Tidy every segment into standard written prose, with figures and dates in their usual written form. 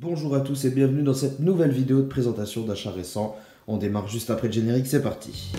Bonjour à tous et bienvenue dans cette nouvelle vidéo de présentation d'achats récents. On démarre juste après le générique, c'est parti.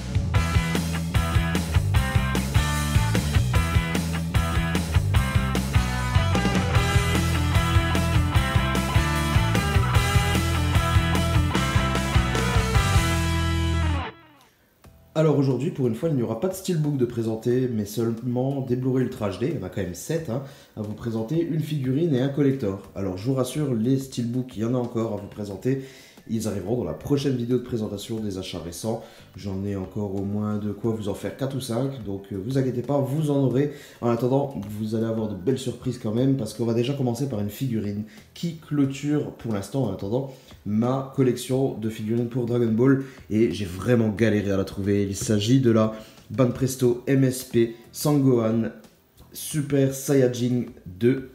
Alors aujourd'hui, pour une fois, il n'y aura pas de steelbook de présenter, mais seulement des Blu-ray Ultra HD, il y en a quand même 7 à vous présenter, une figurine et un collector. Alors je vous rassure, les steelbooks, il y en a encore à vous présenter, ils arriveront dans la prochaine vidéo de présentation des achats récents. J'en ai encore au moins de quoi vous en faire 4 ou 5, donc vous inquiétez pas, vous en aurez. En attendant, vous allez avoir de belles surprises quand même, parce qu'on va déjà commencer par une figurine qui clôture pour l'instant, en attendant, ma collection de figurines pour Dragon Ball, et j'ai vraiment galéré à la trouver. Il s'agit de la Banpresto MSP Sangohan Super Saiyajin 2.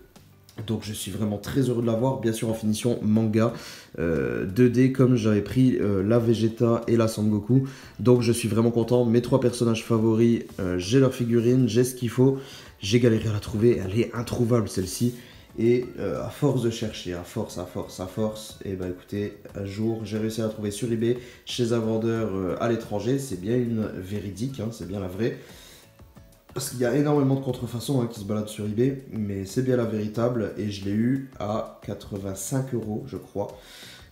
Donc je suis vraiment très heureux de l'avoir, bien sûr en finition manga 2D, comme j'avais pris la Vegeta et la Sangoku. Donc je suis vraiment content, mes 3 personnages favoris, j'ai leur figurine, j'ai ce qu'il faut. J'ai galéré à la trouver, elle est introuvable celle-ci. Et à force de chercher, à force, et bah écoutez, un jour j'ai réussi à la trouver sur eBay, chez un vendeur à l'étranger. C'est bien une véridique, c'est bien la vraie. Parce qu'il y a énormément de contrefaçons qui se baladent sur eBay, mais c'est bien la véritable, et je l'ai eu à 85 € je crois.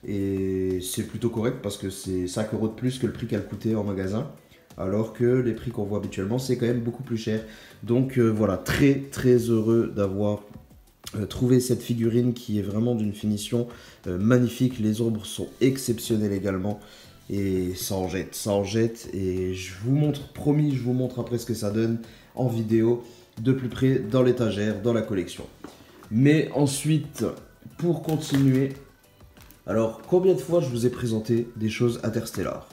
Et c'est plutôt correct parce que c'est 5 € de plus que le prix qu'elle coûtait en magasin, alors que les prix qu'on voit habituellement c'est quand même beaucoup plus cher. Donc voilà, très très heureux d'avoir trouvé cette figurine qui est vraiment d'une finition magnifique. Les ombres sont exceptionnelles également. Et ça en jette, et je vous montre, promis, je vous montre après ce que ça donne en vidéo, de plus près dans l'étagère, dans la collection. Mais ensuite, pour continuer, alors combien de fois je vous ai présenté des choses Interstellar?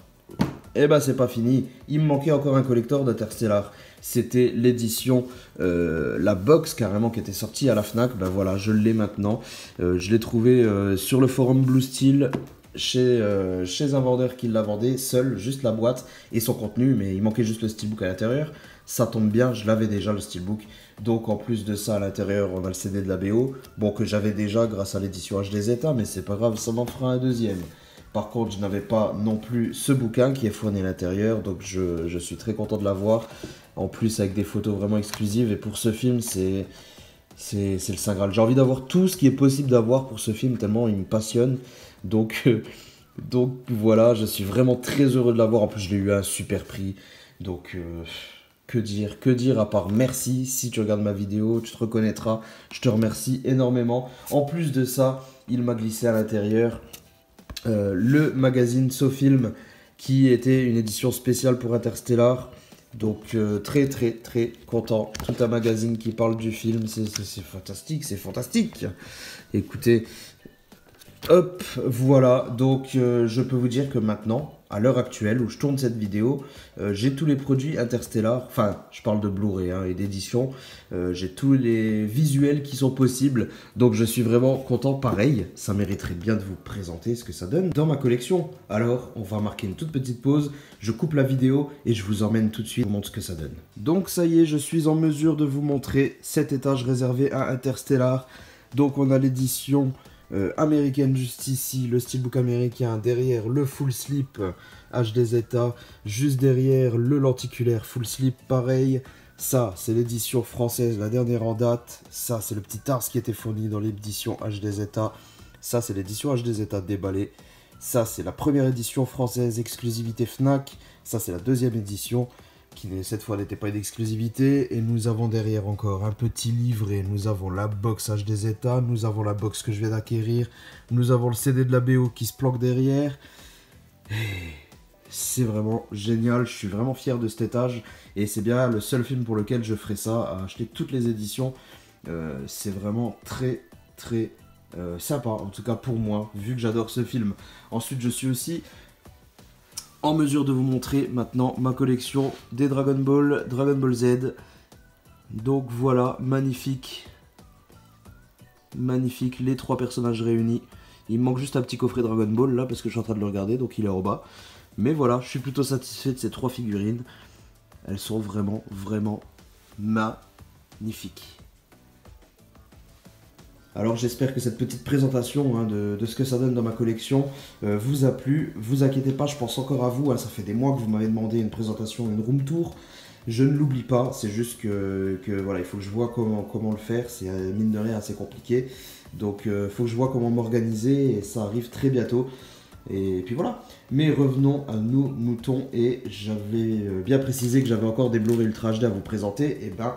Eh ben c'est pas fini, il me manquait encore un collector d'Interstellar. C'était l'édition, la box carrément qui était sortie à la Fnac. Ben voilà, je l'ai maintenant. Je l'ai trouvé sur le forum Blue Steel, chez un vendeur qui la vendait seul, juste la boîte et son contenu, mais il manquait juste le steelbook à l'intérieur. Ça tombe bien, je l'avais déjà le steelbook, donc en plus de ça à l'intérieur on a le CD de la BO, bon que j'avais déjà grâce à l'édition HD Zeta, mais c'est pas grave, ça m'en fera un deuxième. Par contre, je n'avais pas non plus ce bouquin qui est fourni à l'intérieur, donc je suis très content de l'avoir, en plus avec des photos vraiment exclusives. Et pour ce film, c'est le Saint Graal. J'ai envie d'avoir tout ce qui est possible d'avoir pour ce film, tellement il me passionne. Donc voilà, je suis vraiment très heureux de l'avoir. En plus, je l'ai eu à un super prix. Donc que dire à part merci. Si tu regardes ma vidéo, tu te reconnaîtras. Je te remercie énormément. En plus de ça, il m'a glissé à l'intérieur le magazine SoFilm, qui était une édition spéciale pour Interstellar. Donc très très très content. Tout un magazine qui parle du film, c'est fantastique, c'est fantastique. Écoutez, hop, voilà. Donc je peux vous dire que maintenant, à l'heure actuelle où je tourne cette vidéo, j'ai tous les produits Interstellar. Enfin, je parle de Blu-ray et d'édition. J'ai tous les visuels qui sont possibles. Donc je suis vraiment content. Pareil, ça mériterait bien de vous présenter ce que ça donne dans ma collection. Alors, on va marquer une toute petite pause. Je coupe la vidéo et je vous emmène tout de suite. Je vous montre ce que ça donne. Donc ça y est, je suis en mesure de vous montrer cet étage réservé à Interstellar. Donc on a l'édition américaine juste ici, le steelbook américain, derrière le full slip HD Zeta, juste derrière le lenticulaire full slip pareil. Ça c'est l'édition française, la dernière en date. Ça c'est le petit Ars qui était fourni dans l'édition HD Zeta. Ça c'est l'édition HD Zeta déballée. Ça c'est la première édition française exclusivité Fnac. Ça c'est la deuxième édition, qui cette fois n'était pas une exclusivité. Et nous avons derrière encore un petit livret. Nous avons la box HD Zeta, nous avons la box que je viens d'acquérir, nous avons le CD de la BO qui se planque derrière. C'est vraiment génial, je suis vraiment fier de cet étage. Et c'est bien le seul film pour lequel je ferai ça, à acheter toutes les éditions. C'est vraiment très très sympa, en tout cas pour moi, vu que j'adore ce film. Ensuite je suis aussi en mesure de vous montrer maintenant ma collection des Dragon Ball Z. Donc voilà, magnifique. Magnifique, les 3 personnages réunis. Il me manque juste un petit coffret Dragon Ball là, parce que je suis en train de le regarder, donc il est en bas. Mais voilà, je suis plutôt satisfait de ces 3 figurines. Elles sont vraiment, vraiment magnifiques. Alors j'espère que cette petite présentation hein, de ce que ça donne dans ma collection vous a plu. Vous inquiétez pas, je pense encore à vous, hein, ça fait des mois que vous m'avez demandé une présentation, une room tour. Je ne l'oublie pas, c'est juste que voilà, il faut que je vois comment le faire, c'est mine de rien assez compliqué. Donc il faut que je vois comment m'organiser et ça arrive très bientôt. Et puis voilà. Mais revenons à nos moutons et j'avais bien précisé que j'avais encore des Blu-ray Ultra HD à vous présenter. Et ben,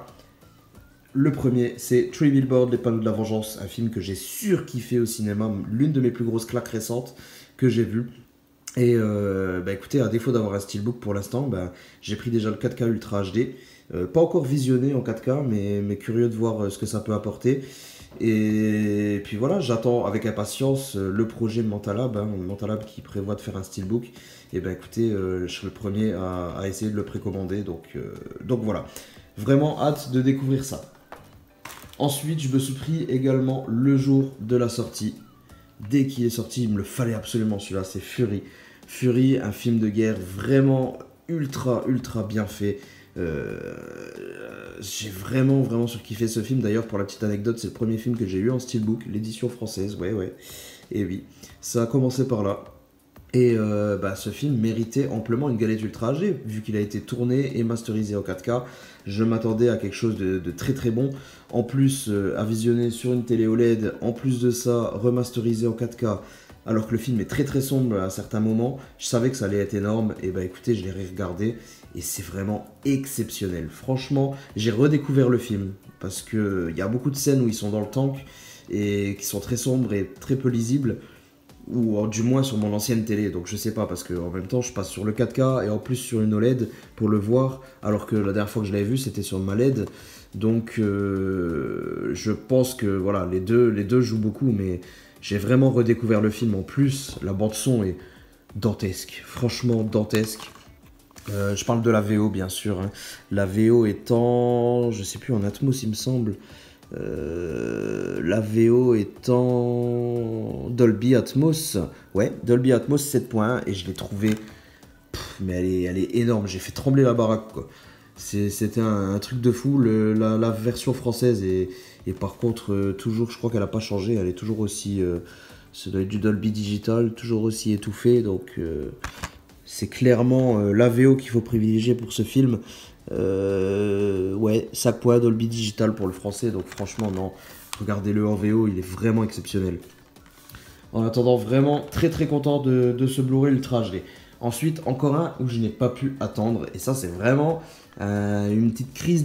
le premier c'est Three Billboards, Les Panneaux de la Vengeance, un film que j'ai surkiffé au cinéma, l'une de mes plus grosses claques récentes que j'ai vues. Et bah écoutez, à défaut d'avoir un steelbook pour l'instant, bah, j'ai pris déjà le 4K Ultra HD. Pas encore visionné en 4K, mais curieux de voir ce que ça peut apporter. Et puis voilà, j'attends avec impatience le projet Mentalab, hein, Mentalab qui prévoit de faire un steelbook. Et ben écoutez, je serai le premier à essayer de le précommander. Donc voilà, vraiment hâte de découvrir ça. Ensuite, je me suis pris également le jour de la sortie. Dès qu'il est sorti, il me le fallait absolument celui-là, c'est Fury. Fury, un film de guerre vraiment ultra bien fait. J'ai vraiment surkiffé ce film. D'ailleurs, pour la petite anecdote, c'est le premier film que j'ai eu en steelbook, l'édition française, ouais. Et oui, ça a commencé par là. Et bah, ce film méritait amplement une galette Ultra HD, vu qu'il a été tourné et masterisé en 4K. Je m'attendais à quelque chose de très bon. En plus, à visionner sur une télé OLED, en plus de ça, remasterisé en 4K, alors que le film est très sombre à certains moments, je savais que ça allait être énorme. Et bah écoutez, je l'ai regardé et c'est vraiment exceptionnel. Franchement, j'ai redécouvert le film, parce qu'il y a beaucoup de scènes où ils sont dans le tank et qui sont très sombres et très peu lisibles. Ou du moins sur mon ancienne télé, donc je sais pas, parce que en même temps je passe sur le 4K et en plus sur une OLED pour le voir, alors que la dernière fois que je l'avais vu c'était sur ma LED, donc je pense que voilà, les deux jouent beaucoup, mais j'ai vraiment redécouvert le film. En plus la bande son est dantesque, franchement dantesque. Je parle de la VO bien sûr, hein. La VO étant, je sais plus, en Atmos il me semble. La VO étant Dolby Atmos, ouais, Dolby Atmos 7.1, et je l'ai trouvé, mais elle est énorme, j'ai fait trembler la baraque, quoi. C'était un truc de fou. La version française et par contre, toujours, je crois qu'elle n'a pas changé, elle est toujours aussi, ça doit être du Dolby Digital, toujours aussi étouffé, donc c'est clairement la VO qu'il faut privilégier pour ce film. Ouais, Sakwa Dolby Digital pour le français, donc franchement non, regardez-le en VO, il est vraiment exceptionnel. En attendant, vraiment très content de ce Blu-ray Ultra HD. Ensuite, encore un où je n'ai pas pu attendre, et ça c'est vraiment une petite crise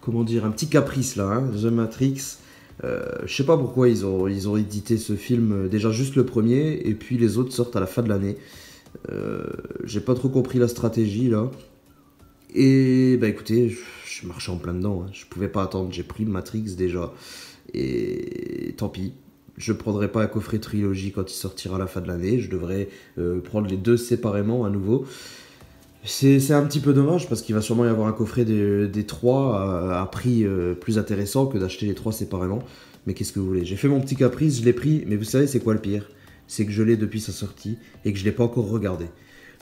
comment dire, un petit caprice là, hein, The Matrix. Je sais pas pourquoi ils ont édité ce film, déjà juste le premier, et puis les autres sortent à la fin de l'année. J'ai pas trop compris la stratégie là. Et bah écoutez, je marchais en plein dedans, hein. Je pouvais pas attendre, j'ai pris Matrix déjà. Et tant pis, je prendrai pas un coffret trilogie quand il sortira à la fin de l'année. Je devrais prendre les deux séparément à nouveau. C'est un petit peu dommage parce qu'il va sûrement y avoir un coffret des trois à prix plus intéressant que d'acheter les trois séparément. Mais qu'est-ce que vous voulez, j'ai fait mon petit caprice, je l'ai pris, mais vous savez c'est quoi le pire? C'est que je l'ai depuis sa sortie et que je l'ai pas encore regardé.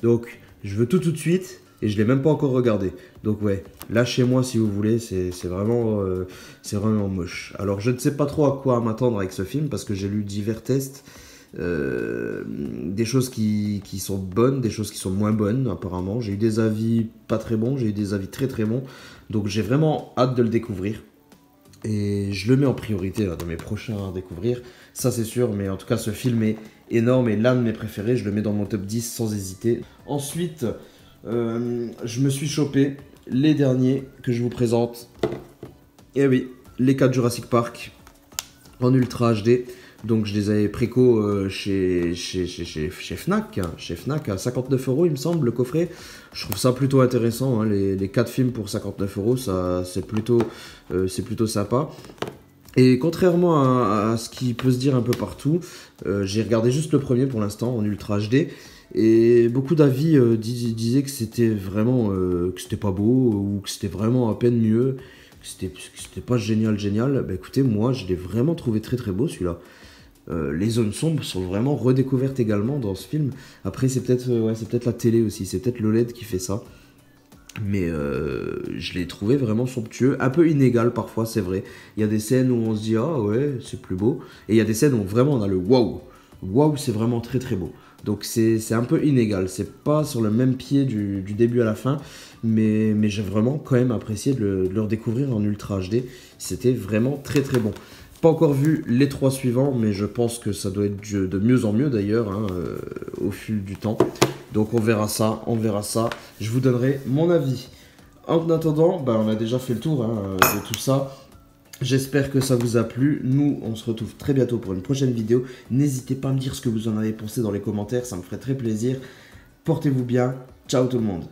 Donc je veux tout de suite et je l'ai même pas encore regardé. Donc ouais, lâchez-moi si vous voulez, c'est vraiment moche. Alors je ne sais pas trop à quoi m'attendre avec ce film parce que j'ai lu divers tests. Des choses qui sont bonnes, des choses qui sont moins bonnes apparemment. J'ai eu des avis pas très bons, j'ai eu des avis très bons. Donc j'ai vraiment hâte de le découvrir. Et je le mets en priorité là, dans mes prochains à découvrir, ça c'est sûr, mais en tout cas ce film est énorme et l'un de mes préférés, je le mets dans mon top 10 sans hésiter. Ensuite, je me suis chopé les derniers que je vous présente. Et oui, les 4 Jurassic Park en Ultra HD. Donc je les avais préco chez Fnac, chez Fnac à 59 € il me semble le coffret. Je trouve ça plutôt intéressant, hein, les 4 films pour 59 €, ça c'est plutôt sympa. Et contrairement à ce qui peut se dire un peu partout, j'ai regardé juste le premier pour l'instant en Ultra HD. Et beaucoup d'avis disaient que c'était vraiment que c'était pas beau ou que c'était vraiment à peine mieux, que c'était pas génial. Bah écoutez, moi je l'ai vraiment trouvé très beau celui-là. Les zones sombres sont vraiment redécouvertes également dans ce film. Après c'est peut-être la télé aussi, c'est peut-être l'OLED qui fait ça. Mais je l'ai trouvé vraiment somptueux, un peu inégal parfois, c'est vrai. Il y a des scènes où on se dit ah ouais, c'est plus beau, et il y a des scènes où vraiment on a le waouh. Waouh, c'est vraiment très très beau. Donc c'est un peu inégal, c'est pas sur le même pied du début à la fin, mais j'ai vraiment quand même apprécié de le redécouvrir en Ultra HD. C'était vraiment très très bon. Pas encore vu les 3 suivants, mais je pense que ça doit être de mieux en mieux d'ailleurs, hein, au fil du temps. Donc on verra ça, on verra ça. Je vous donnerai mon avis. En attendant, bah, on a déjà fait le tour hein, de tout ça. J'espère que ça vous a plu. Nous, on se retrouve très bientôt pour une prochaine vidéo. N'hésitez pas à me dire ce que vous en avez pensé dans les commentaires, ça me ferait très plaisir. Portez-vous bien. Ciao tout le monde.